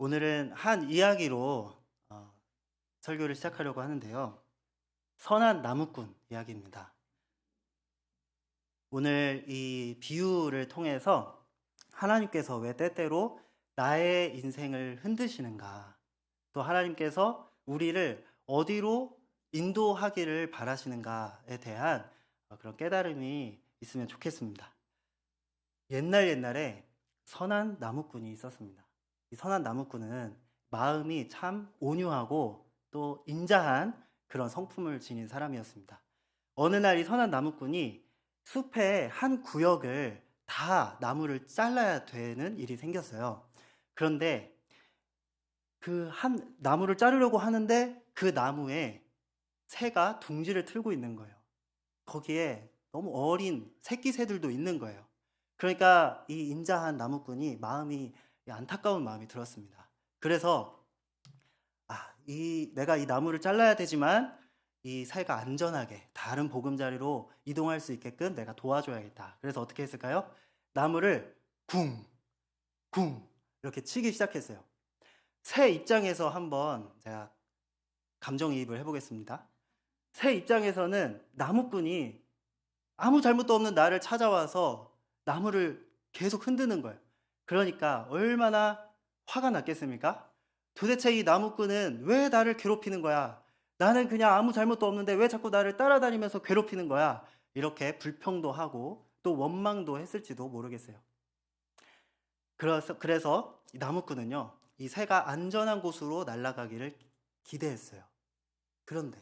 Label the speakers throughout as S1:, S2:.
S1: 오늘은 한 이야기로 설교를 시작하려고 하는데요. 선한 나무꾼 이야기입니다. 오늘 이 비유를 통해서 하나님께서 왜 때때로 나의 인생을 흔드시는가, 또 하나님께서 우리를 어디로 인도하기를 바라시는가에 대한 그런 깨달음이 있으면 좋겠습니다. 옛날에 선한 나무꾼이 있었습니다. 이 선한 나무꾼은 마음이 참 온유하고 또 인자한 그런 성품을 지닌 사람이었습니다. 어느 날 이 선한 나무꾼이 숲의 한 구역을 다 나무를 잘라야 되는 일이 생겼어요. 그런데 그 한 나무를 자르려고 하는데 그 나무에 새가 둥지를 틀고 있는 거예요. 거기에 너무 어린 새끼 새들도 있는 거예요. 그러니까 이 인자한 나무꾼이 마음이 안타까운 마음이 들었습니다. 그래서 내가 이 나무를 잘라야 되지만 이 새가 안전하게 다른 보금자리로 이동할 수 있게끔 내가 도와줘야겠다. 그래서 어떻게 했을까요? 나무를 쿵, 쿵 이렇게 치기 시작했어요. 새 입장에서 한번 제가 감정이입을 해보겠습니다. 새 입장에서는 나무꾼이 아무 잘못도 없는 나를 찾아와서 나무를 계속 흔드는 거예요. 그러니까 얼마나 화가 났겠습니까? 도대체 이 나무꾼은 왜 나를 괴롭히는 거야? 나는 그냥 아무 잘못도 없는데 왜 자꾸 나를 따라다니면서 괴롭히는 거야? 이렇게 불평도 하고 또 원망도 했을지도 모르겠어요. 그래서 이 나무꾼은요, 이 새가 안전한 곳으로 날아가기를 기대했어요. 그런데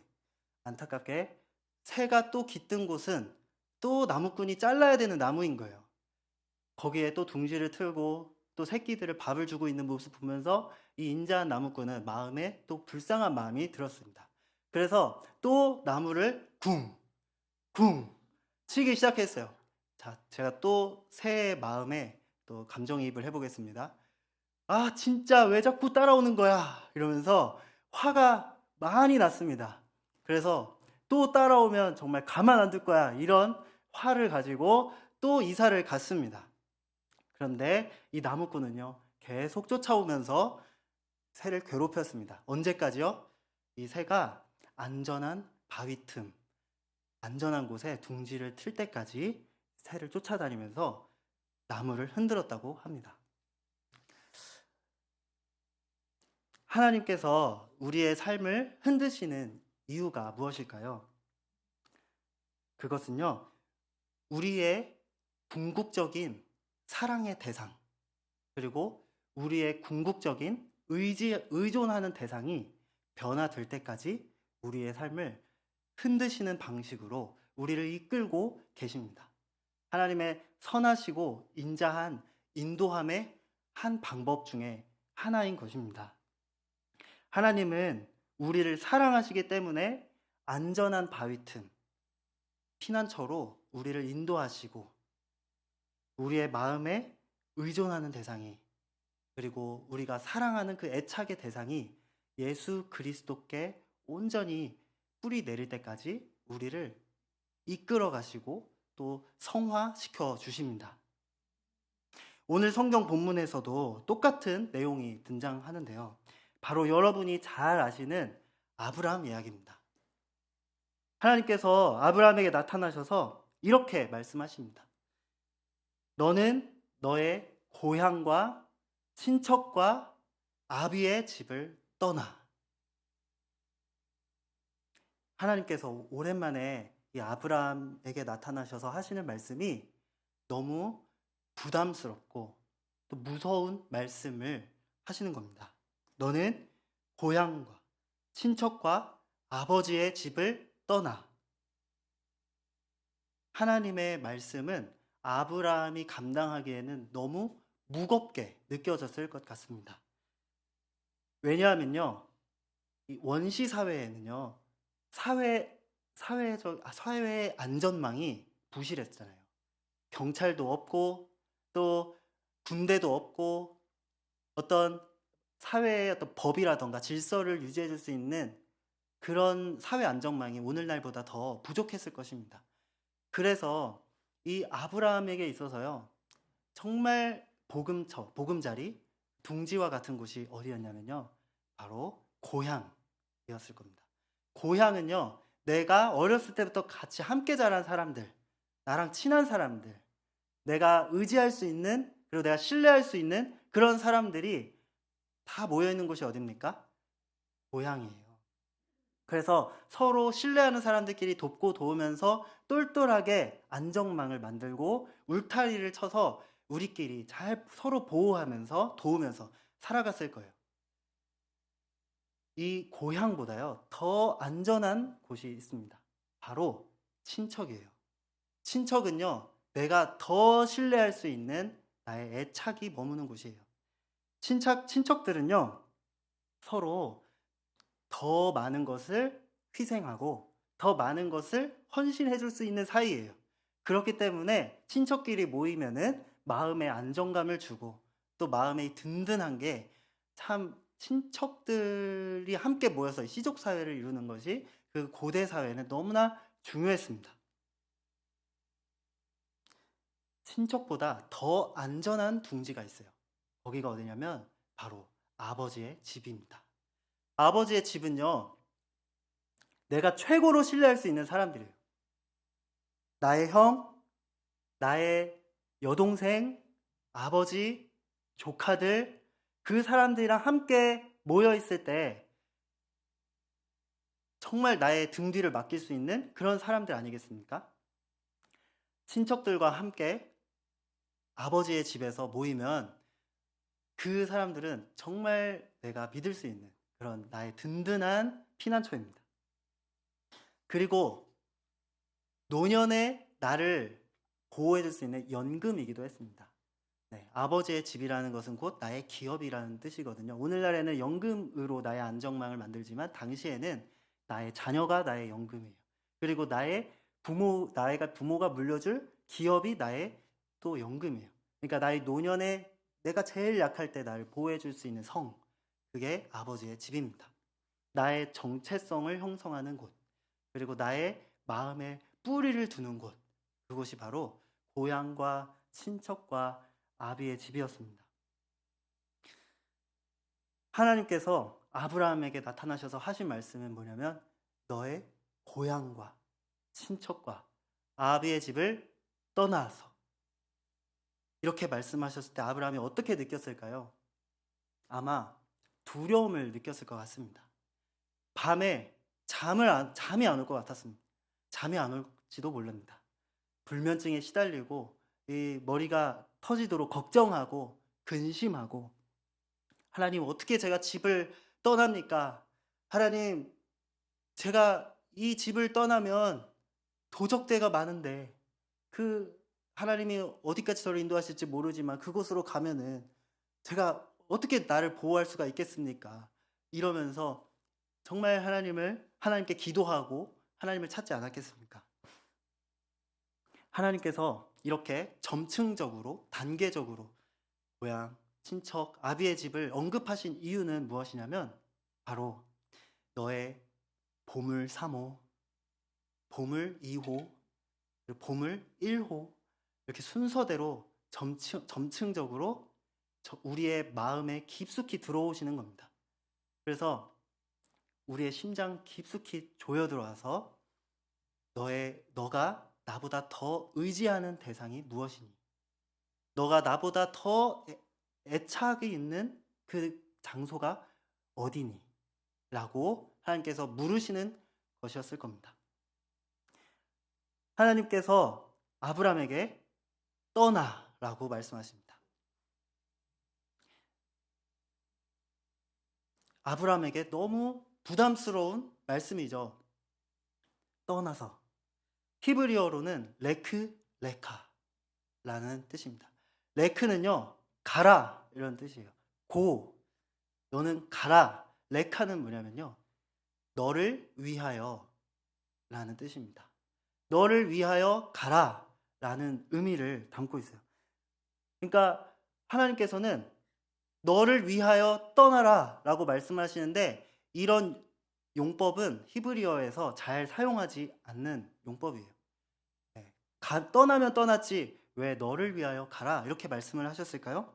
S1: 안타깝게 새가 또 깃든 곳은 또 나무꾼이 잘라야 되는 나무인 거예요. 거기에 또 둥지를 틀고 또 새끼들을 밥을 주고 있는 모습 보면서 이 인자한 나무꾼은 마음에 또 불쌍한 마음이 들었습니다. 그래서 또 나무를 쿵, 쿵 치기 시작했어요. 자, 제가 또 새의 마음에 또 감정이입을 해보겠습니다. 아, 진짜 왜 자꾸 따라오는 거야? 이러면서 화가 많이 났습니다. 그래서 또 따라오면 정말 가만 안 둘 거야. 이런 화를 가지고 또 이사를 갔습니다. 그런데 이 나무꾼은요, 계속 쫓아오면서 새를 괴롭혔습니다. 언제까지요? 이 새가 안전한 바위 틈, 안전한 곳에 둥지를 틀 때까지 새를 쫓아다니면서 나무를 흔들었다고 합니다. 하나님께서 우리의 삶을 흔드시는 이유가 무엇일까요? 그것은요, 우리의 궁극적인 사랑의 대상, 그리고 우리의 궁극적인 의존하는 대상이 변화될 때까지 우리의 삶을 흔드시는 방식으로 우리를 이끌고 계십니다. 하나님의 선하시고 인자한 인도함의 한 방법 중에 하나인 것입니다. 하나님은 우리를 사랑하시기 때문에 안전한 바위 틈, 피난처로 우리를 인도하시고 우리의 마음에 의존하는 대상이, 그리고 우리가 사랑하는 그 애착의 대상이 예수 그리스도께 온전히 뿌리 내릴 때까지 우리를 이끌어 가시고 또 성화시켜 주십니다. 오늘 성경 본문에서도 똑같은 내용이 등장하는데요. 바로 여러분이 잘 아시는 아브라함 이야기입니다. 하나님께서 아브라함에게 나타나셔서 이렇게 말씀하십니다. 너는 너의 고향과 친척과 아비의 집을 떠나. 하나님께서 오랜만에 이 아브라함에게 나타나셔서 하시는 말씀이 너무 부담스럽고 또 무서운 말씀을 하시는 겁니다. 너는 고향과 친척과 아버지의 집을 떠나. 하나님의 말씀은 아브라함이 감당하기에는 너무 무겁게 느껴졌을 것 같습니다. 왜냐하면요, 이 원시 사회에는요, 사회의 안전망이 부실했잖아요. 경찰도 없고 또 군대도 없고 어떤 사회의 어떤 법이라던가 질서를 유지해 줄 수 있는 그런 사회 안전망이 오늘날보다 더 부족했을 것입니다. 그래서 이 아브라함에게 있어서요, 정말 보금자리, 둥지와 같은 곳이 어디였냐면요. 바로 고향이었을 겁니다. 고향은요. 내가 어렸을 때부터 같이 함께 자란 사람들, 나랑 친한 사람들, 내가 의지할 수 있는 그리고 내가 신뢰할 수 있는 그런 사람들이 다 모여 있는 곳이 어딥니까? 고향이에요. 그래서 서로 신뢰하는 사람들끼리 돕고 도우면서 똘똘하게 안정망을 만들고 울타리를 쳐서 우리끼리 잘 서로 보호하면서 도우면서 살아갔을 거예요. 이 고향보다요, 더 안전한 곳이 있습니다. 바로 친척이에요. 친척은요, 내가 더 신뢰할 수 있는 나의 애착이 머무는 곳이에요. 친척들은요, 서로 더 많은 것을 희생하고 더 많은 것을 헌신해 줄 수 있는 사이예요. 그렇기 때문에 친척끼리 모이면은 마음의 안정감을 주고 또 마음의 든든한 게 참 친척들이 함께 모여서 시족 사회를 이루는 것이 그 고대 사회는 너무나 중요했습니다. 친척보다 더 안전한 둥지가 있어요. 거기가 어디냐면 바로 아버지의 집입니다. 아버지의 집은요, 내가 최고로 신뢰할 수 있는 사람들이에요. 나의 형, 나의 여동생, 아버지, 조카들, 그 사람들이랑 함께 모여 있을 때 정말 나의 등 뒤를 맡길 수 있는 그런 사람들 아니겠습니까? 친척들과 함께 아버지의 집에서 모이면 그 사람들은 정말 내가 믿을 수 있는 그런 나의 든든한 피난처입니다. 그리고 노년에 나를 보호해 줄 수 있는 연금이기도 했습니다. 네, 아버지의 집이라는 것은 곧 나의 기업이라는 뜻이거든요. 오늘날에는 연금으로 나의 안정망을 만들지만 당시에는 나의 자녀가 나의 연금이에요. 그리고 나의 부모가 물려줄 기업이 나의 또 연금이에요. 그러니까 나의 노년에 내가 제일 약할 때 나를 보호해 줄 수 있는 성, 그게 아버지의 집입니다. 나의 정체성을 형성하는 곳, 그리고 나의 마음에 뿌리를 두는 곳, 그곳이 바로 고향과 친척과 아비의 집이었습니다. 하나님께서 아브라함에게 나타나셔서 하신 말씀은 뭐냐면 너의 고향과 친척과 아비의 집을 떠나서, 이렇게 말씀하셨을 때 아브라함이 어떻게 느꼈을까요? 아마 두려움을 느꼈을 것 같습니다. 밤에 잠이 안 올 것 같았습니다. 잠이 안 올지도 모릅니다. 불면증에 시달리고 이 머리가 터지도록 걱정하고 근심하고, 하나님 어떻게 제가 집을 떠납니까? 하나님, 제가 이 집을 떠나면 도적대가 많은데 그 하나님이 어디까지 저를 인도하실지 모르지만 그곳으로 가면은 제가 어떻게 나를 보호할 수가 있겠습니까? 이러면서 정말 하나님께 기도하고 하나님을 찾지 않았겠습니까? 하나님께서 이렇게 점층적으로 단계적으로 고향, 친척, 아비의 집을 언급하신 이유는 무엇이냐면 바로 너의 보물 3호, 보물 2호, 그리고 보물 1호, 이렇게 순서대로 점층적으로 우리의 마음에 깊숙이 들어오시는 겁니다. 그래서 우리의 심장 깊숙이 조여 들어와서 너가 나보다 더 의지하는 대상이 무엇이니? 너가 나보다 더 애착이 있는 그 장소가 어디니? 라고 하나님께서 물으시는 것이었을 겁니다. 하나님께서 아브라함에게 떠나라고 말씀하십니다. 아브라함에게 너무 부담스러운 말씀이죠. 떠나서. 히브리어로는 레카라는 뜻입니다. 레크는요, 가라 이런 뜻이에요. 너는 가라. 레카는 뭐냐면요, 너를 위하여 라는 뜻입니다. 너를 위하여 가라 라는 의미를 담고 있어요. 그러니까 하나님께서는 너를 위하여 떠나라 라고 말씀하시는데, 이런 용법은 히브리어에서 잘 사용하지 않는 용법이에요. 네. 떠나면 떠났지 왜 너를 위하여 가라 이렇게 말씀을 하셨을까요?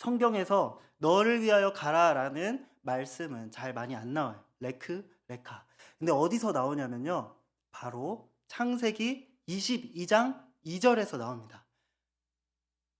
S1: 성경에서 너를 위하여 가라라는 말씀은 잘 많이 안 나와요. 레크, 레카. 근데 어디서 나오냐면요. 바로 창세기 22장 2절에서 나옵니다.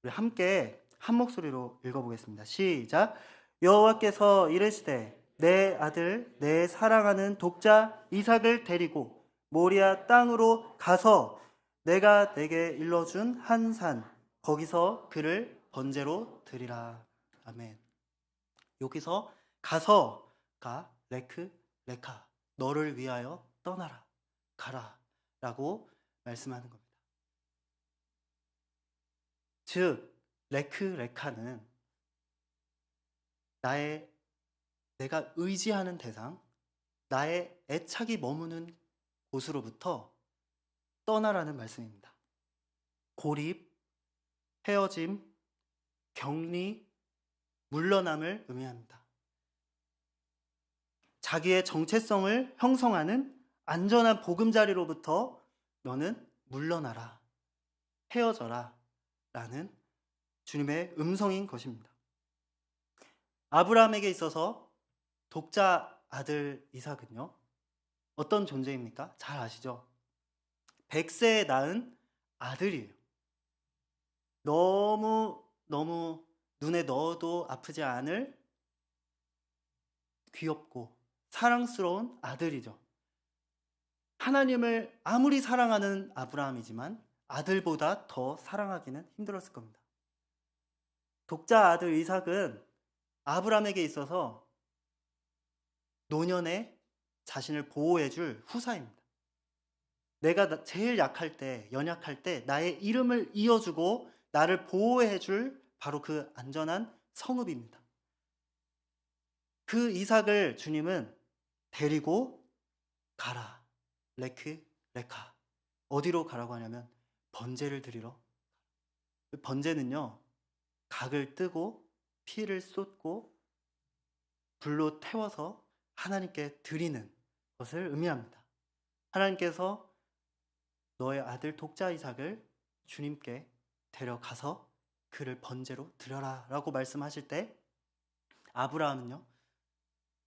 S1: 우리 함께 한 목소리로 읽어보겠습니다. 시작. 여호와께서 이르시되 내 아들 내 사랑하는 독자 이삭을 데리고 모리아 땅으로 가서 내가 내게 일러준 한 산 거기서 그를 번제로 드리라. 아멘. 여기서 가서가 레크 레카 너를 위하여 떠나라 가라 라고 말씀하는 겁니다. 즉 레크 레카는 내가 의지하는 대상, 나의 애착이 머무는 곳으로부터 떠나라는 말씀입니다. 고립, 헤어짐, 격리, 물러남을 의미합니다. 자기의 정체성을 형성하는 안전한 보금자리로부터 너는 물러나라, 헤어져라 라는 주님의 음성인 것입니다. 아브라함에게 있어서 독자 아들 이삭은요, 어떤 존재입니까? 잘 아시죠? 100세에 낳은 아들이에요. 너무 눈에 넣어도 아프지 않을 귀엽고 사랑스러운 아들이죠. 하나님을 아무리 사랑하는 아브라함이지만 아들보다 더 사랑하기는 힘들었을 겁니다. 독자 아들 이삭은 아브라함에게 있어서 노년에 자신을 보호해줄 후사입니다. 내가 제일 약할 때, 연약할 때 나의 이름을 이어주고 나를 보호해줄 바로 그 안전한 성읍입니다. 그 이삭을 주님은 데리고 가라. 레크, 레카. 어디로 가라고 하냐면 번제를 드리러. 번제는요, 각을 뜨고 피를 쏟고 불로 태워서 하나님께 드리는 것을 의미합니다. 하나님께서 너의 아들 독자 이삭을 주님께 데려가서 그를 번제로 드려라 라고 말씀하실 때 아브라함은요,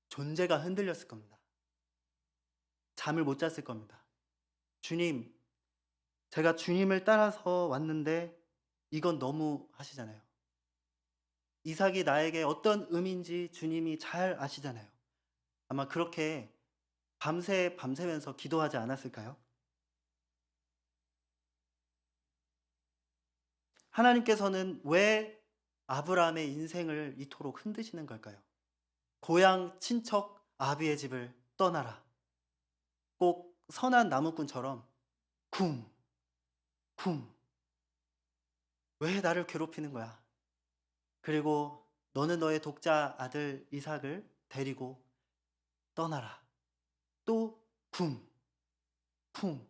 S1: 존재가 흔들렸을 겁니다. 잠을 못 잤을 겁니다. 주님, 제가 주님을 따라서 왔는데 이건 너무 하시잖아요. 이삭이 나에게 어떤 의미인지 주님이 잘 아시잖아요. 아마 그렇게 밤새면서 기도하지 않았을까요? 하나님께서는 왜 아브라함의 인생을 이토록 흔드시는 걸까요? 고향 친척 아비의 집을 떠나라. 꼭 선한 나무꾼처럼 쿵, 쿵. 왜 나를 괴롭히는 거야? 그리고 너는 너의 독자 아들 이삭을 데리고 떠나라. 또 쿵, 쿵.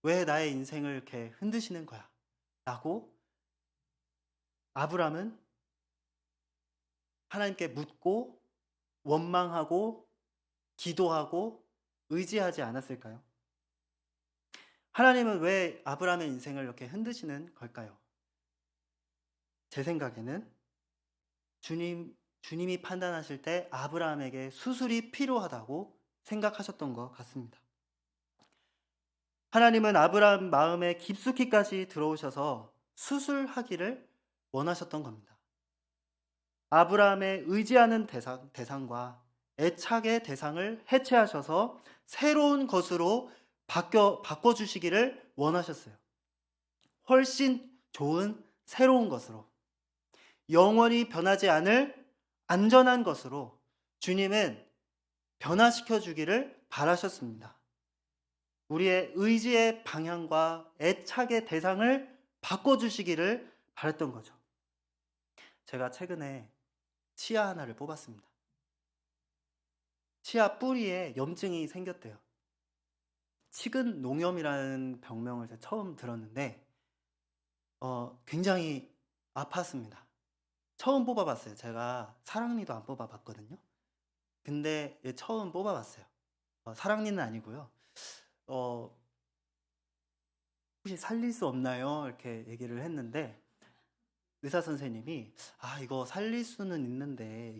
S1: 왜 나의 인생을 이렇게 흔드시는 거야? 라고 아브라함은 하나님께 묻고 원망하고 기도하고 의지하지 않았을까요? 하나님은 왜 아브라함의 인생을 이렇게 흔드시는 걸까요? 제 생각에는 주님이 판단하실 때 아브라함에게 수술이 필요하다고 생각하셨던 것 같습니다. 하나님은 아브라함 마음에 깊숙이까지 들어오셔서 수술하기를 원하셨던 겁니다. 아브라함의 의지하는 대상과 애착의 대상을 해체하셔서 새로운 것으로 바꿔주시기를 원하셨어요. 훨씬 좋은 새로운 것으로, 영원히 변하지 않을 안전한 것으로 주님은 변화시켜 주기를 바라셨습니다. 우리의 의지의 방향과 애착의 대상을 바꿔주시기를 바랬던 거죠. 제가 최근에 치아 하나를 뽑았습니다. 치아 뿌리에 염증이 생겼대요. 치근 농염이라는 병명을 제가 처음 들었는데 굉장히 아팠습니다. 처음 뽑아봤어요. 제가 사랑니도 안 뽑아봤거든요. 근데 처음 뽑아봤어요. 사랑니는 아니고요. 혹시 살릴 수 없나요? 이렇게 얘기를 했는데 의사 선생님이 이거 살릴 수는 있는데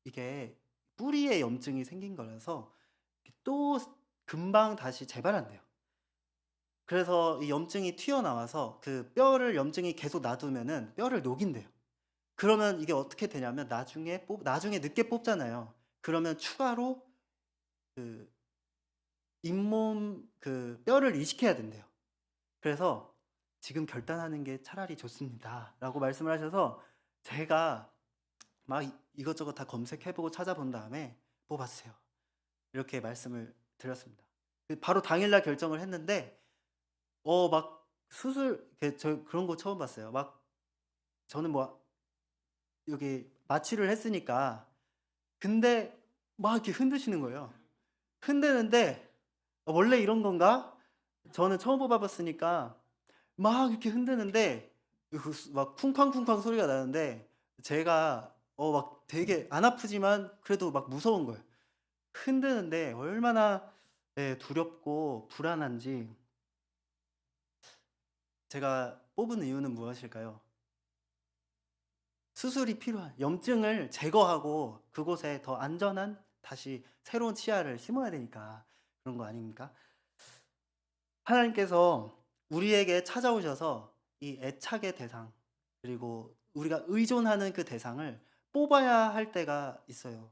S1: 이게 뿌리에 염증이 생긴 거라서 또 금방 다시 재발한대요. 그래서 이 염증이 튀어나와서 그 뼈를 염증이 계속 놔두면은 뼈를 녹인대요. 그러면 이게 어떻게 되냐면 나중에 늦게 뽑잖아요. 그러면 추가로 그 잇몸 그 뼈를 이식해야 된대요. 그래서 "지금 결단하는 게 차라리 좋습니다."라고 말씀을 하셔서 제가 막 이것저것 다 검색해 보고 찾아본 다음에 "뽑아주세요." 이렇게 말씀을 드렸습니다. 바로 당일날 결정을 했는데 막 수술 저 그런 거 처음 봤어요. 막 저는 뭐 여기 마취를 했으니까 근데 막 이렇게 흔드시는 거예요. 흔드는데 '원래 이런 건가?' 저는 처음 뽑아 봤으니까 막 이렇게 흔드는데 막 쿵쾅쿵쾅 소리가 나는데 제가 막 되게 안 아프지만 그래도 막 무서운 거예요. 흔드는데 얼마나 두렵고 불안한지. 제가 뽑은 이유는 무엇일까요? 수술이 필요한 염증을 제거하고 그곳에 더 안전한 다시 새로운 치아를 심어야 되니까 그런 거 아닙니까? 하나님께서 우리에게 찾아오셔서 이 애착의 대상 그리고 우리가 의존하는 그 대상을 뽑아야 할 때가 있어요.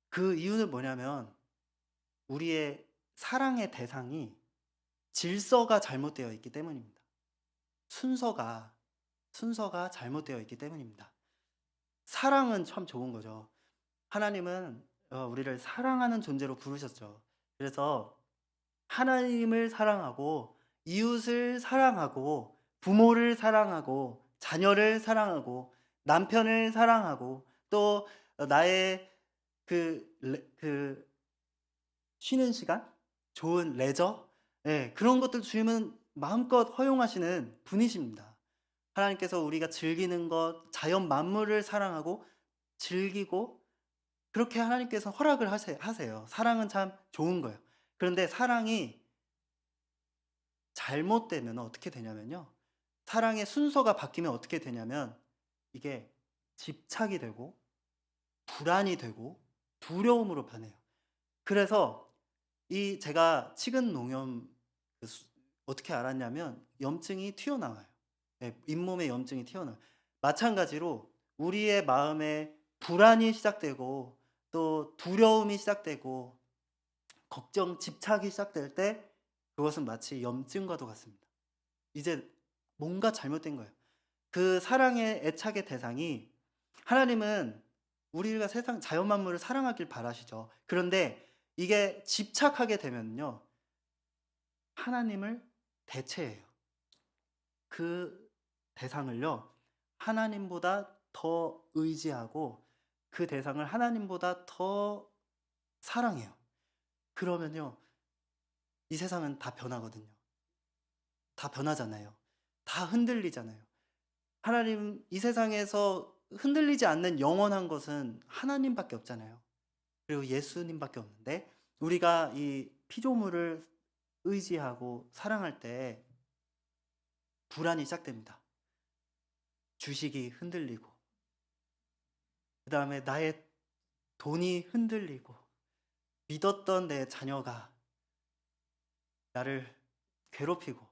S1: 그 이유는 뭐냐면 우리의 사랑의 대상이 질서가 잘못되어 있기 때문입니다. 순서가 잘못되어 있기 때문입니다. 사랑은 참 좋은 거죠. 하나님은 우리를 사랑하는 존재로 부르셨죠. 그래서 하나님을 사랑하고 이웃을 사랑하고 부모를 사랑하고 자녀를 사랑하고 남편을 사랑하고 또 나의 그 쉬는 시간, 좋은 레저, 그런 것들 주님은 마음껏 허용하시는 분이십니다. 하나님께서 우리가 즐기는 것, 자연 만물을 사랑하고 즐기고 그렇게 하나님께서 허락을 하세요. 사랑은 참 좋은 거예요. 그런데 사랑이 잘못되면 어떻게 되냐면요. 사랑의 순서가 바뀌면 어떻게 되냐면 이게 집착이 되고 불안이 되고 두려움으로 변해요. 그래서 제가 치근 농염 어떻게 알았냐면 염증이 튀어나와요. 잇몸에 염증이 튀어나와요. 마찬가지로 우리의 마음에 불안이 시작되고 또 두려움이 시작되고 걱정, 집착이 시작될 때 그것은 마치 염증과도 같습니다. 이제 뭔가 잘못된 거예요. 그 사랑의 애착의 대상이 하나님은 우리가 세상 자연 만물을 사랑하길 바라시죠. 그런데 이게 집착하게 되면요. 하나님을 대체해요. 그 대상을요. 하나님보다 더 의지하고 그 대상을 하나님보다 더 사랑해요. 그러면요. 이 세상은 다 변하거든요. 다 변하잖아요. 다 흔들리잖아요. 하나님 이 세상에서 흔들리지 않는 영원한 것은 하나님밖에 없잖아요. 그리고 예수님밖에 없는데 우리가 이 피조물을 의지하고 사랑할 때 불안이 시작됩니다. 주식이 흔들리고 그다음에 나의 돈이 흔들리고 믿었던 내 자녀가 나를 괴롭히고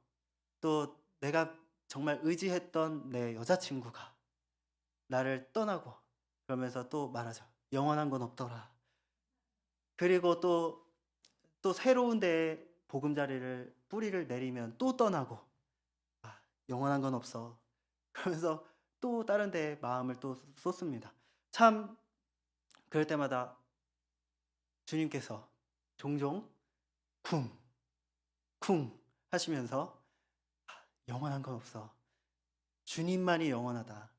S1: 또 내가 정말 의지했던 내 여자친구가 나를 떠나고 그러면서 또 말하죠. 영원한 건 없더라. 그리고 또 새로운 데에 보금자리를 뿌리를 내리면 또 떠나고 영원한 건 없어. 그러면서 또 다른 데에 마음을 또 쏟습니다. 참 그럴 때마다 주님께서 종종 쿵, 쿵 하시면서 영원한 건 없어. 주님만이 영원하다.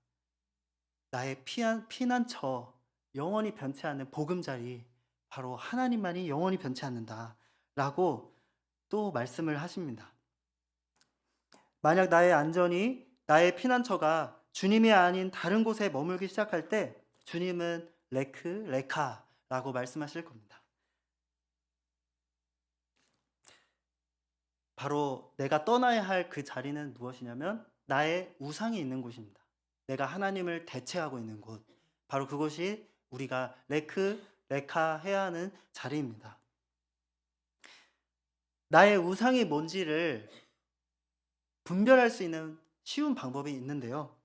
S1: 나의 피난처, 영원히 변치 않는 보금자리, 바로 하나님만이 영원히 변치 않는다. 라고 또 말씀을 하십니다. 만약 나의 안전이, 나의 피난처가 주님이 아닌 다른 곳에 머물기 시작할 때 주님은 레카라고 말씀하실 겁니다. 바로 내가 떠나야 할 그 자리는 무엇이냐면 나의 우상이 있는 곳입니다. 내가 하나님을 대체하고 있는 곳. 바로 그곳이 우리가 레카 해야 하는 자리입니다. 나의 우상이 뭔지를 분별할 수 있는 쉬운 방법이 있는데요.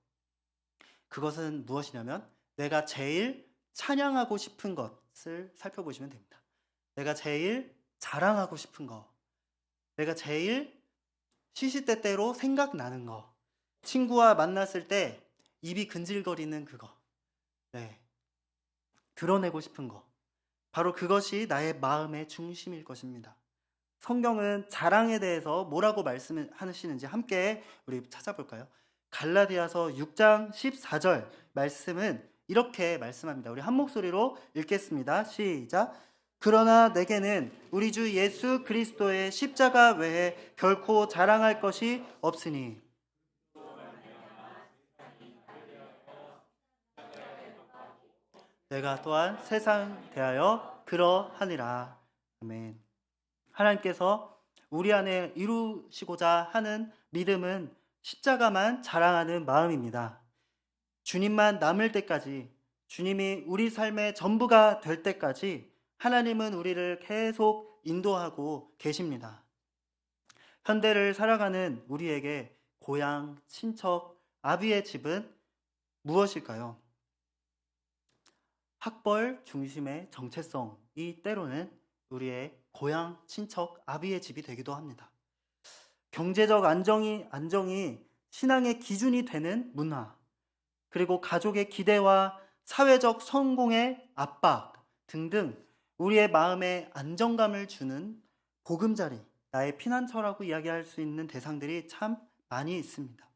S1: 그것은 무엇이냐면 내가 제일 찬양하고 싶은 것을 살펴보시면 됩니다. 내가 제일 자랑하고 싶은 거, 내가 제일 시시때때로 생각나는 거, 친구와 만났을 때 입이 근질거리는 그거, 네, 드러내고 싶은 거, 바로 그것이 나의 마음의 중심일 것입니다. 성경은 자랑에 대해서 뭐라고 말씀하시는지 함께 우리 찾아볼까요? 갈라디아서 6장 14절 말씀은 이렇게 말씀합니다. 우리 한 목소리로 읽겠습니다. 시작. 그러나 내게는 우리 주 예수 그리스도의 십자가 외에 결코 자랑할 것이 없으니 내가 또한 세상 대하여 그러하니라. 아멘. 하나님께서 우리 안에 이루시고자 하는 믿음은 십자가만 자랑하는 마음입니다. 주님만 남을 때까지, 주님이 우리 삶의 전부가 될 때까지 하나님은 우리를 계속 인도하고 계십니다. 현대를 살아가는 우리에게 고향, 친척, 아비의 집은 무엇일까요? 학벌 중심의 정체성이 때로는 우리의 고향, 친척, 아비의 집이 되기도 합니다. 경제적 안정이 신앙의 기준이 되는 문화, 그리고 가족의 기대와 사회적 성공의 압박 등등 우리의 마음에 안정감을 주는 보금자리, 나의 피난처라고 이야기할 수 있는 대상들이 참 많이 있습니다.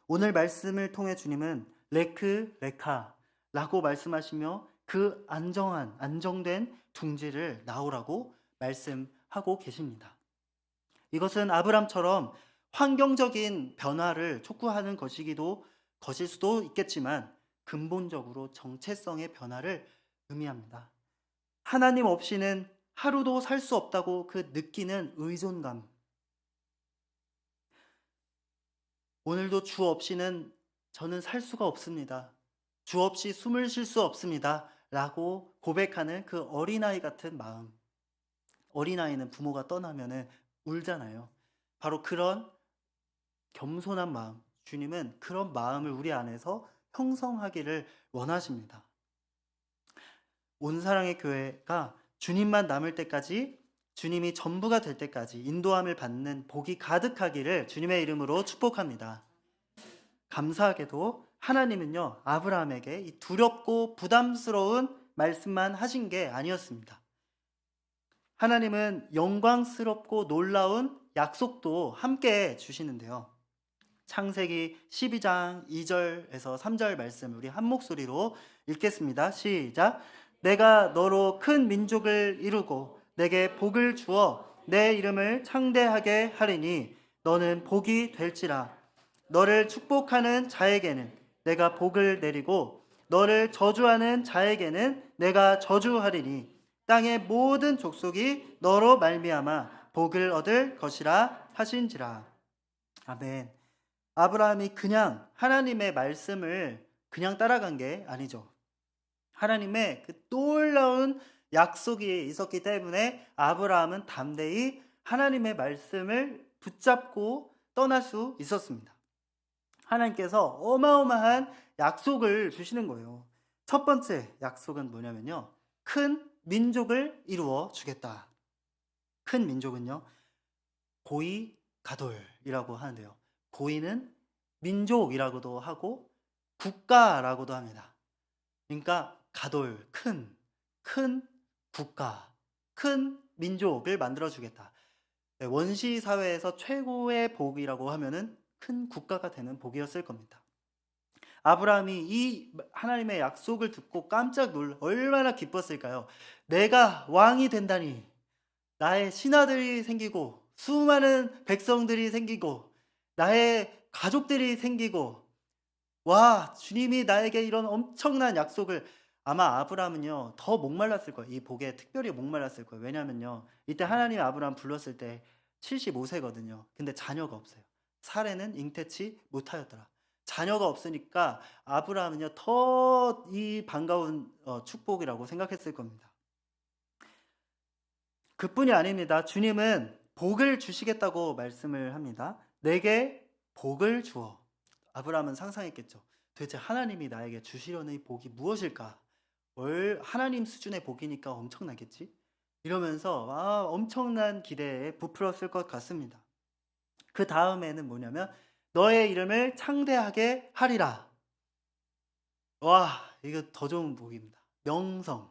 S1: 오늘 말씀을 통해 주님은 레카라고 말씀하시며 그 안정된 둥지를 나오라고 말씀하고 계십니다. 이것은 아브람처럼 환경적인 변화를 촉구하는 것일 수도 있겠지만 근본적으로 정체성의 변화를 의미합니다. 하나님 없이는 하루도 살 수 없다고 그 느끼는 의존감. 오늘도 주 없이는 저는 살 수가 없습니다. 주 없이 숨을 쉴 수 없습니다. 라고 고백하는 그 어린아이 같은 마음. 어린아이는 부모가 떠나면 울잖아요. 바로 그런 겸손한 마음. 주님은 그런 마음을 우리 안에서 형성하기를 원하십니다. 온사랑의 교회가 주님만 남을 때까지, 주님이 전부가 될 때까지 인도함을 받는 복이 가득하기를 주님의 이름으로 축복합니다. 감사하게도 하나님은요, 아브라함에게 이 두렵고 부담스러운 말씀만 하신 게 아니었습니다. 하나님은 영광스럽고 놀라운 약속도 함께 주시는데요. 창세기 12장 2절에서 3절 말씀 우리 한 목소리로 읽겠습니다. 시작. 내가 너로 큰 민족을 이루고 내게 복을 주어 내 이름을 창대하게 하리니 너는 복이 될지라. 너를 축복하는 자에게는 내가 복을 내리고 너를 저주하는 자에게는 내가 저주하리니 땅의 모든 족속이 너로 말미암아 복을 얻을 것이라 하신지라. 아멘. 아브라함이 그냥 하나님의 말씀을 그냥 따라간 게 아니죠. 하나님의 그 놀라운 약속이 있었기 때문에 아브라함은 담대히 하나님의 말씀을 붙잡고 떠날 수 있었습니다. 하나님께서 어마어마한 약속을 주시는 거예요. 첫 번째 약속은 뭐냐면요. 큰 민족을 이루어 주겠다. 큰 민족은요. 고이 가돌이라고 하는데요. 고이는 민족이라고도 하고 국가라고도 합니다. 그러니까 가돌, 큰 국가, 큰 민족을 만들어주겠다. 원시 사회에서 최고의 복이라고 하면은 큰 국가가 되는 복이었을 겁니다. 아브라함이 이 하나님의 약속을 듣고 깜짝 놀라 얼마나 기뻤을까요? 내가 왕이 된다니, 나의 신하들이 생기고 수많은 백성들이 생기고 나의 가족들이 생기고, 와, 주님이 나에게 이런 엄청난 약속을. 아마 아브라함은요 더 목말랐을 거예요. 이 복에 특별히 목말랐을 거예요. 왜냐면요 이때 하나님이 아브라함 불렀을 때 75세거든요. 근데 자녀가 없어요. 사례는 잉태치 못하였더라. 자녀가 없으니까 아브라함은요 더 이 반가운 축복이라고 생각했을 겁니다. 그뿐이 아닙니다. 주님은 복을 주시겠다고 말씀을 합니다. 내게 복을 주어. 아브라함은 상상했겠죠. 도대체 하나님이 나에게 주시려는 이 복이 무엇일까? 하나님 수준의 복이니까 엄청나겠지? 이러면서 엄청난 기대에 부풀었을 것 같습니다. 그 다음에는 뭐냐면 너의 이름을 창대하게 하리라. 와, 이거 더 좋은 복입니다. 명성.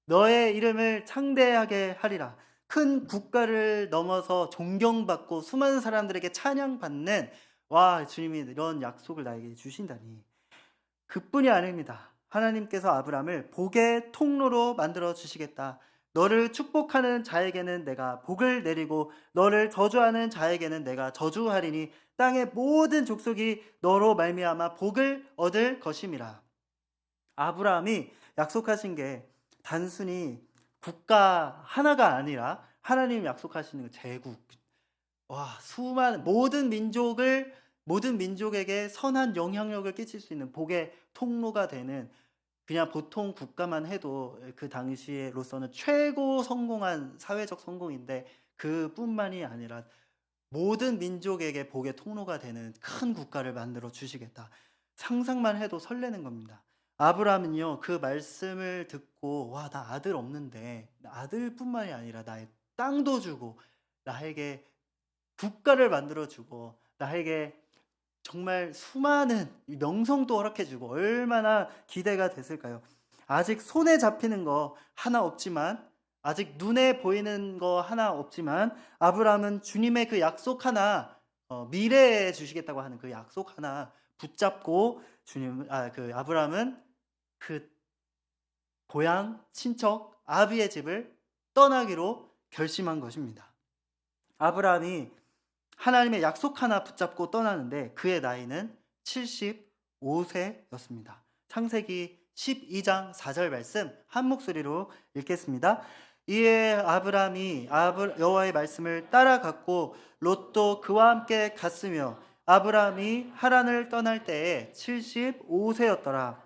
S1: 너의 이름을 창대하게 하리라. 큰 국가를 넘어서 존경받고 수많은 사람들에게 찬양받는, 와, 주님이 이런 약속을 나에게 주신다니. 그뿐이 아닙니다. 하나님께서 아브라함을 복의 통로로 만들어 주시겠다. 너를 축복하는 자에게는 내가 복을 내리고 너를 저주하는 자에게는 내가 저주하리니 땅의 모든 족속이 너로 말미암아 복을 얻을 것임이라. 아브라함이 약속하신 게 단순히 국가 하나가 아니라 하나님이 약속하시는 그 제국, 수많은 모든 민족에게 선한 영향력을 끼칠 수 있는 복의 통로가 되는, 그냥 보통 국가만 해도 그 당시로서는 최고 성공한 사회적 성공인데, 그뿐만이 아니라 모든 민족에게 복의 통로가 되는 큰 국가를 만들어 주시겠다. 상상만 해도 설레는 겁니다. 아브라함은요 그 말씀을 듣고, 나 아들 없는데 아들뿐만이 아니라 나의 땅도 주고 나에게 국가를 만들어 주고 나에게 정말 수많은 명성도 허락해 주고, 얼마나 기대가 됐을까요? 아직 손에 잡히는 거 하나 없지만, 아직 눈에 보이는 거 하나 없지만, 아브라함은 주님의 그 약속 하나, 미래에 주시겠다고 하는 그 약속 하나 붙잡고 아브라함은 그 고향 친척 아비의 집을 떠나기로 결심한 것입니다. 아브라함이 하나님의 약속 하나 붙잡고 떠나는데 그의 나이는 75세였습니다. 창세기 12장 4절 말씀 한 목소리로 읽겠습니다. 이에 아브라함이 여호와의 말씀을 따라갔고 롯도 그와 함께 갔으며 아브라함이 하란을 떠날 때에 75세였더라.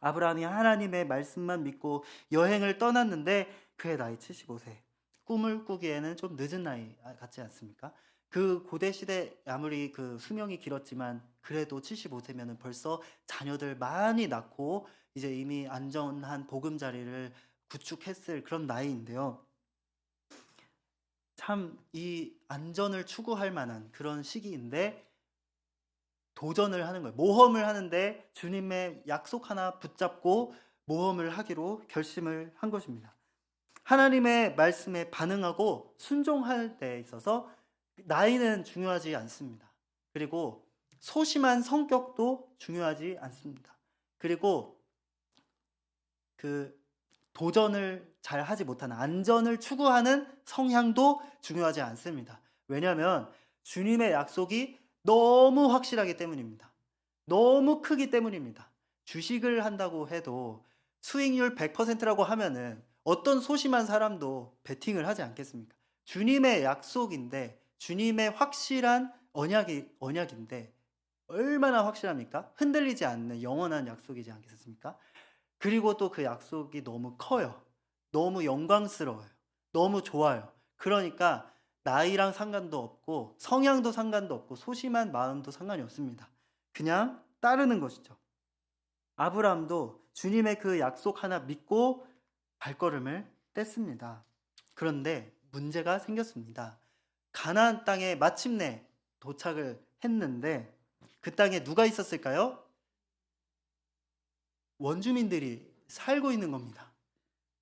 S1: 아브라함이 하나님의 말씀만 믿고 여행을 떠났는데 그의 나이 75세. 꿈을 꾸기에는 좀 늦은 나이 같지 않습니까? 그 고대 시대 아무리 그 수명이 길었지만 그래도 75세면은 벌써 자녀들 많이 낳고 이제 이미 안전한 보금자리를 구축했을 그런 나이인데요. 참 이 안전을 추구할 만한 그런 시기인데 도전을 하는 거예요. 모험을 하는데 주님의 약속 하나 붙잡고 모험을 하기로 결심을 한 것입니다. 하나님의 말씀에 반응하고 순종할 때 있어서 나이는 중요하지 않습니다. 그리고 소심한 성격도 중요하지 않습니다. 그리고 그 도전을 잘 하지 못하는, 안전을 추구하는 성향도 중요하지 않습니다. 왜냐하면 주님의 약속이 너무 확실하기 때문입니다. 너무 크기 때문입니다. 주식을 한다고 해도 수익률 100%라고 하면은 어떤 소심한 사람도 베팅을 하지 않겠습니까? 주님의 약속인데, 주님의 확실한 언약인데 얼마나 확실합니까? 흔들리지 않는 영원한 약속이지 않겠습니까? 그리고 또 그 약속이 너무 커요. 너무 영광스러워요. 너무 좋아요. 그러니까 나이랑 상관도 없고 성향도 상관도 없고 소심한 마음도 상관이 없습니다. 그냥 따르는 것이죠. 아브라함도 주님의 그 약속 하나 믿고 발걸음을 뗐습니다. 그런데 문제가 생겼습니다. 가나안 땅에 마침내 도착을 했는데 그 땅에 누가 있었을까요? 원주민들이 살고 있는 겁니다.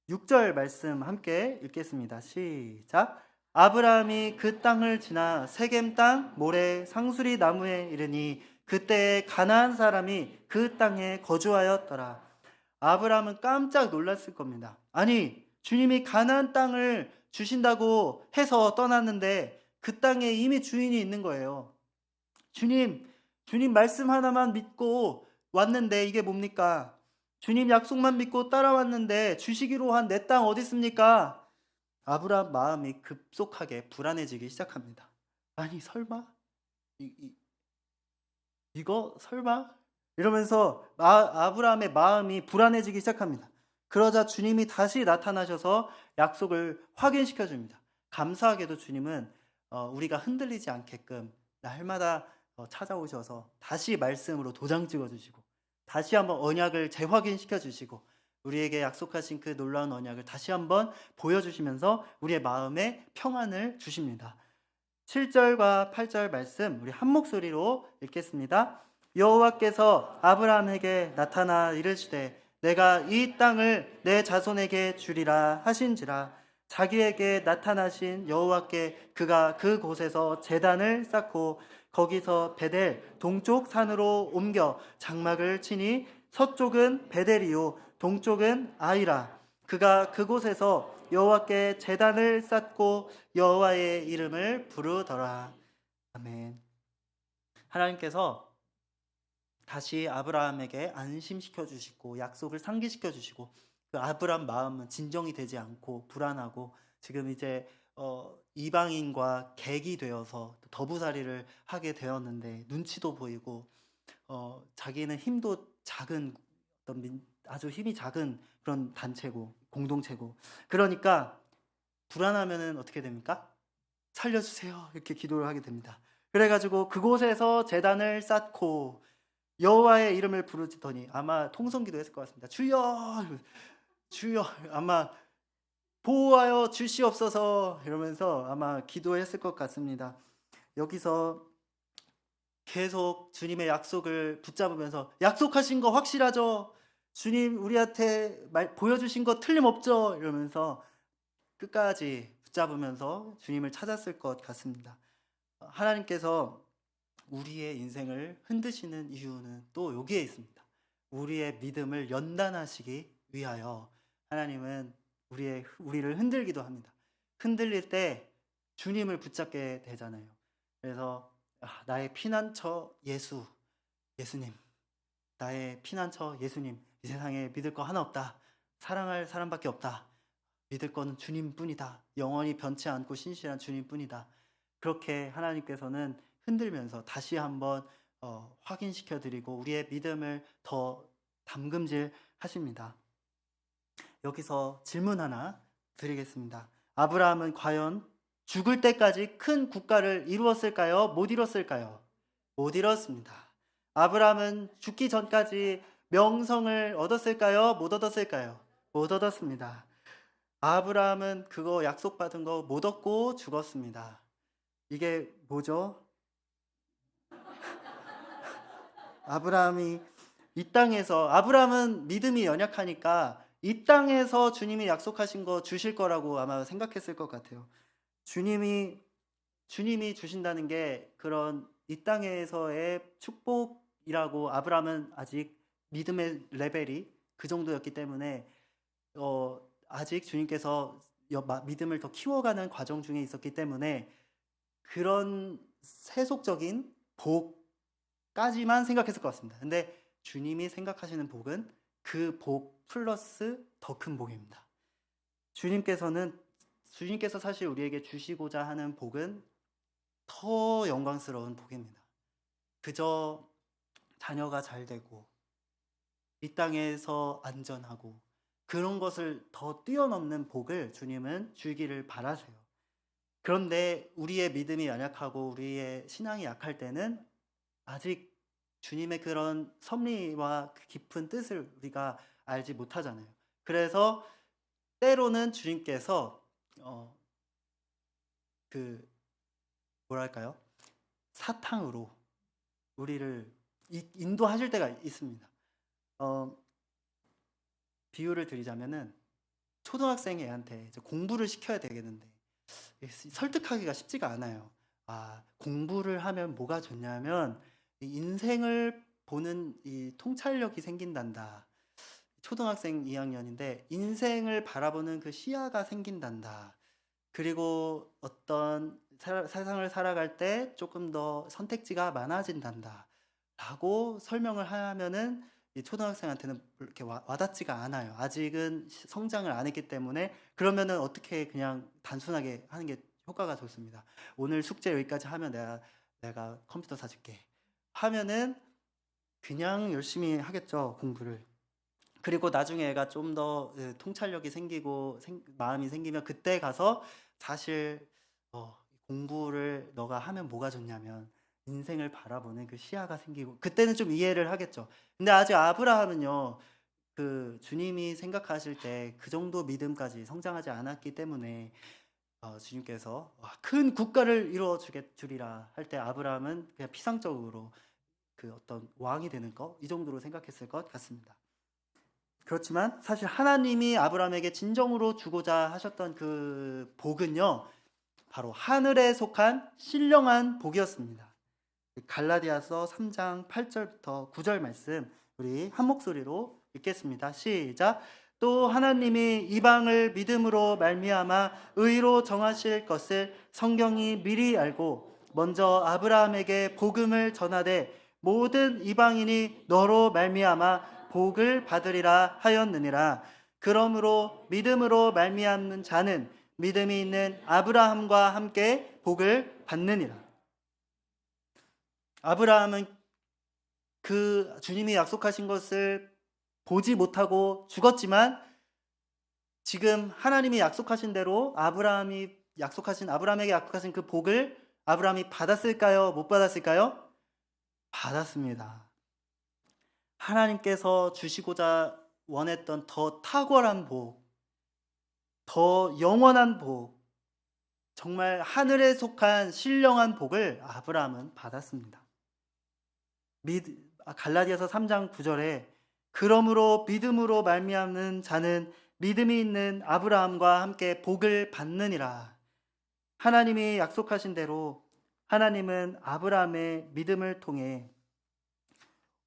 S1: 6절 말씀 함께 읽겠습니다. 시작. 아브라함이 그 땅을 지나 세겜 땅 모래 상수리 나무에 이르니 그때에 가나안 사람이 그 땅에 거주하였더라. 아브라함은 깜짝 놀랐을 겁니다. 아니, 주님이 가나안 땅을 주신다고 해서 떠났는데 그 땅에 이미 주인이 있는 거예요. 주님 말씀 하나만 믿고 왔는데 이게 뭡니까? 주님 약속만 믿고 따라왔는데 주시기로 한 내 땅 어디 있습니까? 아브라함 마음이 급속하게 불안해지기 시작합니다. 아니 설마? 이 이거 설마? 이러면서 아브라함의 마음이 불안해지기 시작합니다. 그러자 주님이 다시 나타나셔서 약속을 확인시켜 줍니다. 감사하게도 주님은 우리가 흔들리지 않게끔 날마다 찾아오셔서 다시 말씀으로 도장 찍어 주시고 다시 한번 언약을 재확인시켜 주시고 우리에게 약속하신 그 놀라운 언약을 다시 한번 보여주시면서 우리의 마음에 평안을 주십니다. 7절과 8절 말씀 우리 한 목소리로 읽겠습니다. 여호와께서 아브라함에게 나타나 이르시되 내가 이 땅을 내 자손에게 주리라 하신지라. 자기에게 나타나신 여호와께 그가 그곳에서 제단을 쌓고 거기서 베델 동쪽 산으로 옮겨 장막을 치니 서쪽은 베델이요 동쪽은 아이라. 그가 그곳에서 여호와께 제단을 쌓고 여호와의 이름을 부르더라. 아멘. 하나님께서 다시 아브라함에게 안심시켜 주시고 약속을 상기시켜 주시고 그 아브라함 마음은 진정이 되지 않고 불안하고 지금 이제 이방인과 객이 되어서 더부살이를 하게 되었는데 눈치도 보이고 자기는 힘도 작은 아주 힘이 작은 그런 단체고 공동체고 그러니까 불안하면은 어떻게 됩니까? 살려주세요 이렇게 기도를 하게 됩니다. 그래가지고 그곳에서 제단을 쌓고 여호와의 이름을 부르더니 아마 통성기도 했을 것 같습니다. 주여 주여 아마 보호하여 주시옵소서 이러면서 아마 기도했을 것 같습니다. 여기서 계속 주님의 약속을 붙잡으면서 약속하신 거 확실하죠? 주님 우리한테 보여주신 거 틀림없죠? 이러면서 끝까지 붙잡으면서 주님을 찾았을 것 같습니다. 하나님께서 우리의 인생을 흔드시는 이유는 또 여기에 있습니다. 우리의 믿음을 연단하시기 위하여 하나님은 우리를 흔들기도 합니다. 흔들릴 때 주님을 붙잡게 되잖아요. 그래서 나의 피난처 예수님, 나의 피난처 예수님, 이 세상에 믿을 거 하나 없다. 사랑할 사람밖에 없다. 믿을 거는 주님뿐이다. 영원히 변치 않고 신실한 주님뿐이다. 그렇게 하나님께서는 흔들면서 다시 한번 확인시켜 드리고 우리의 믿음을 더 담금질 하십니다. 여기서 질문 하나 드리겠습니다. 아브라함은 과연 죽을 때까지 큰 국가를 이루었을까요? 못 이뤘을까요? 못 이뤘습니다. 아브라함은 죽기 전까지 명성을 얻었을까요? 못 얻었을까요? 못 얻었습니다. 아브라함은 그거 약속받은 거 못 얻고 죽었습니다. 이게 뭐죠? 아브라함이 이 땅에서 아브라함은 믿음이 연약하니까 이 땅에서 주님이 약속하신 거 주실 거라고 아마 생각했을 것 같아요. 주님이 주신다는 게 그런 이 땅에서의 축복이라고 아브라함은 아직 믿음의 레벨이 그 정도였기 때문에 아직 주님께서 믿음을 더 키워가는 과정 중에 있었기 때문에 그런 세속적인 복까지만 생각했을 것 같습니다. 근데 주님이 생각하시는 복은 그 복 플러스 더 큰 복입니다. 주님께서 사실 우리에게 주시고자 하는 복은 더 영광스러운 복입니다. 그저 자녀가 잘 되고 이 땅에서 안전하고 그런 것을 더 뛰어넘는 복을 주님은 주기를 바라세요. 그런데 우리의 믿음이 연약하고 우리의 신앙이 약할 때는 아직 주님의 그런 섭리와 그 깊은 뜻을 우리가 알지 못하잖아요. 그래서 때로는 주님께서 그 뭐랄까요? 사탕으로 우리를 인도하실 때가 있습니다. 비유를 드리자면은 초등학생 애한테 이제 공부를 시켜야 되겠는데 설득하기가 쉽지가 않아요. 공부를 하면 뭐가 좋냐면 인생을 보는 이 통찰력이 생긴단다. 초등학생 2학년인데 인생을 바라보는 그 시야가 생긴단다. 그리고 어떤 세상을 살아갈 때 조금 더 선택지가 많아진단다. 라고 설명을 하면은 이 초등학생한테는 이렇게 와닿지가 않아요. 아직은 성장을 안 했기 때문에 그러면은 어떻게 그냥 단순하게 하는 게 효과가 좋습니다. 오늘 숙제 여기까지 하면 내가 내가 컴퓨터 사줄게 하면은 그냥 열심히 하겠죠, 공부를. 그리고 나중에 애가 좀 더 통찰력이 생기고 마음이 생기면 그때 가서 사실 공부를 너가 하면 뭐가 좋냐면 인생을 바라보는 그 시야가 생기고 그때는 좀 이해를 하겠죠. 근데 아직 아브라함은요. 그 주님이 생각하실 때 그 정도 믿음까지 성장하지 않았기 때문에 주님께서 큰 국가를 이루어 주리라 할 때 아브라함은 그냥 피상적으로 그 어떤 왕이 되는 거 이 정도로 생각했을 것 같습니다. 그렇지만 사실 하나님이 아브라함에게 진정으로 주고자 하셨던 그 복은요. 바로 하늘에 속한 신령한 복이었습니다. 갈라디아서 3장 8절부터 9절 말씀 우리 한 목소리로 읽겠습니다. 시작. 또 하나님이 이방을 믿음으로 말미암아 의로 정하실 것을 성경이 미리 알고 먼저 아브라함에게 복음을 전하되 모든 이방인이 너로 말미암아 복을 받으리라 하였느니라. 그러므로 믿음으로 말미암는 자는 믿음이 있는 아브라함과 함께 복을 받느니라. 아브라함은 그 주님이 약속하신 것을 보지 못하고 죽었지만 지금 하나님이 약속하신 대로 아브라함에게 약속하신 그 복을 아브라함이 받았을까요? 못 받았을까요? 받았습니다. 하나님께서 주시고자 원했던 더 탁월한 복, 더 영원한 복, 정말 하늘에 속한 신령한 복을 아브라함은 받았습니다. 갈라디아서 3장 9절에 그러므로 믿음으로 말미암는 자는 믿음이 있는 아브라함과 함께 복을 받느니라. 하나님이 약속하신 대로 하나님은 아브라함의 믿음을 통해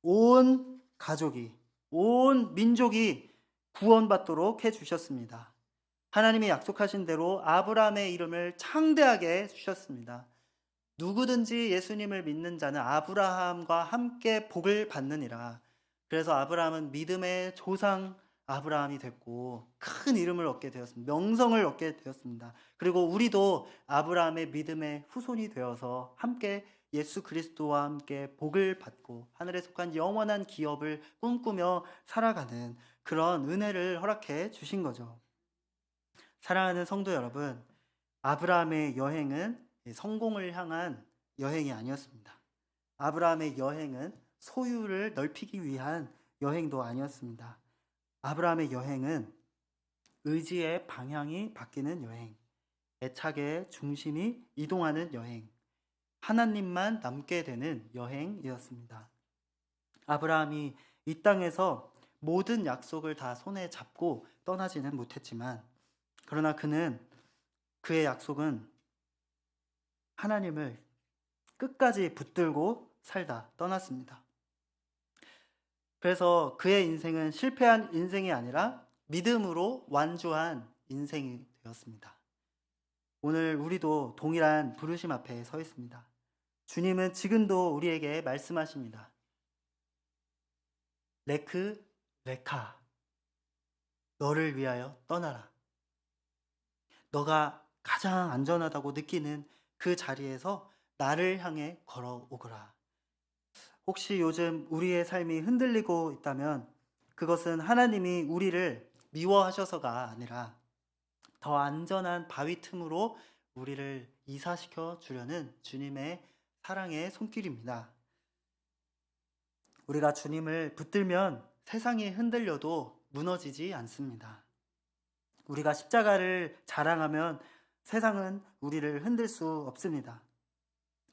S1: 온 가족이, 온 민족이 구원받도록 해주셨습니다. 하나님이 약속하신 대로 아브라함의 이름을 창대하게 주셨습니다. 누구든지 예수님을 믿는 자는 아브라함과 함께 복을 받느니라. 그래서 아브라함은 믿음의 조상 아브라함이 됐고 큰 이름을 얻게 되었습니다. 명성을 얻게 되었습니다. 그리고 우리도 아브라함의 믿음의 후손이 되어서 함께 예수 그리스도와 함께 복을 받고 하늘에 속한 영원한 기업을 꿈꾸며 살아가는 그런 은혜를 허락해 주신 거죠. 사랑하는 성도 여러분, 아브라함의 여행은 성공을 향한 여행이 아니었습니다. 아브라함의 여행은 소유를 넓히기 위한 여행도 아니었습니다. 아브라함의 여행은 의지의 방향이 바뀌는 여행, 애착의 중심이 이동하는 여행, 하나님만 남게 되는 여행이었습니다. 아브라함이 이 땅에서 모든 약속을 다 손에 잡고 떠나지는 못했지만 그러나 그의 약속은 하나님을 끝까지 붙들고 살다 떠났습니다. 그래서 그의 인생은 실패한 인생이 아니라 믿음으로 완주한 인생이 되었습니다. 오늘 우리도 동일한 부르심 앞에 서 있습니다. 주님은 지금도 우리에게 말씀하십니다. 레크 레카, 너를 위하여 떠나라. 너가 가장 안전하다고 느끼는 그 자리에서 나를 향해 걸어오거라. 혹시 요즘 우리의 삶이 흔들리고 있다면 그것은 하나님이 우리를 미워하셔서가 아니라 더 안전한 바위 틈으로 우리를 이사시켜 주려는 주님의 사랑의 손길입니다. 우리가 주님을 붙들면 세상이 흔들려도 무너지지 않습니다. 우리가 십자가를 자랑하면 세상은 우리를 흔들 수 없습니다.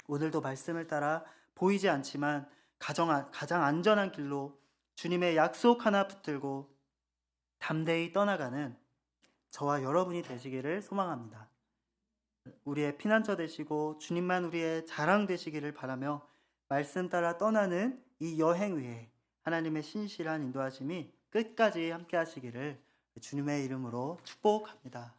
S1: 오늘도 말씀을 따라 보이지 않지만 가장 안전한 길로 주님의 약속 하나 붙들고 담대히 떠나가는 저와 여러분이 되시기를 소망합니다. 우리의 피난처 되시고 주님만 우리의 자랑 되시기를 바라며 말씀 따라 떠나는 이 여행 위에 하나님의 신실한 인도하심이 끝까지 함께 하시기를 주님의 이름으로 축복합니다.